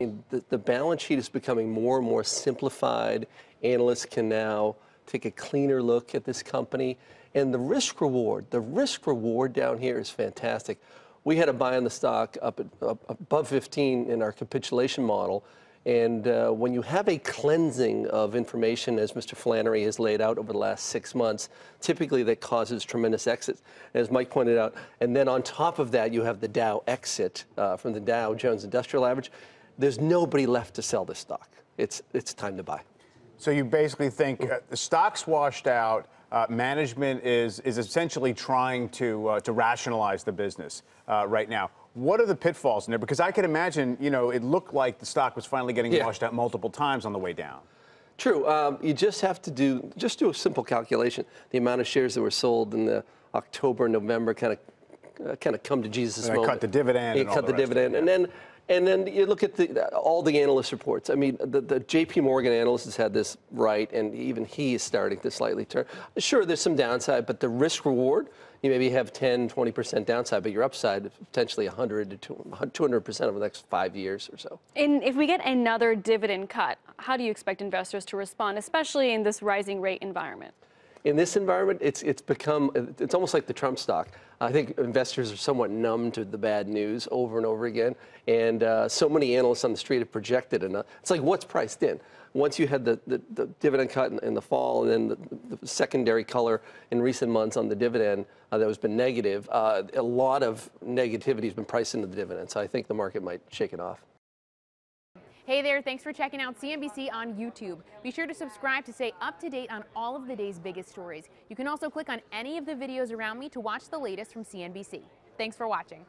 The balance sheet is becoming more and more simplified. Analysts can now take a cleaner look at this company. And the risk reward down here is fantastic. We had a buy on the stock up above 15 in our capitulation model. And when you have a cleansing of information, as Mr. Flannery has laid out over the last 6 months, typically that causes tremendous exits, as Mike pointed out. And then on top of that, you have the Dow exit from the Dow Jones Industrial Average. There's nobody left to sell this stock. It's time to buy. So you basically think the stock's washed out. Management is essentially trying to rationalize the business right now. What are the pitfalls in there? Because I can imagine, it looked like the stock was finally getting washed out multiple times on the way down. True. You just have to do a simple calculation. The amount of shares that were sold in the October, November kind of come to Jesus moment. Cut the dividend. Cut the dividend, and then you look at all the analyst reports. I mean, the J.P. Morgan analyst has had this right, and even he is starting to slightly turn. Sure, there's some downside, but the risk reward, you maybe have 10, 20% downside, but your upside is potentially 100 to 200% over the next 5 years or so. And if we get another dividend cut, how do you expect investors to respond, especially in this rising rate environment? In this environment, it's almost like the Trump stock. I think investors are somewhat numb to the bad news over and over again, and so many analysts on the street have projected enough. It's like what's priced in. Once you had the dividend cut in the fall, and then the secondary color in recent months on the dividend that has been negative, a lot of negativity has been priced into the dividend. So I think the market might shake it off. Hey there, thanks for checking out CNBC on YouTube. Be sure to subscribe to stay up to date on all of the day's biggest stories. You can also click on any of the videos around me to watch the latest from CNBC. Thanks for watching.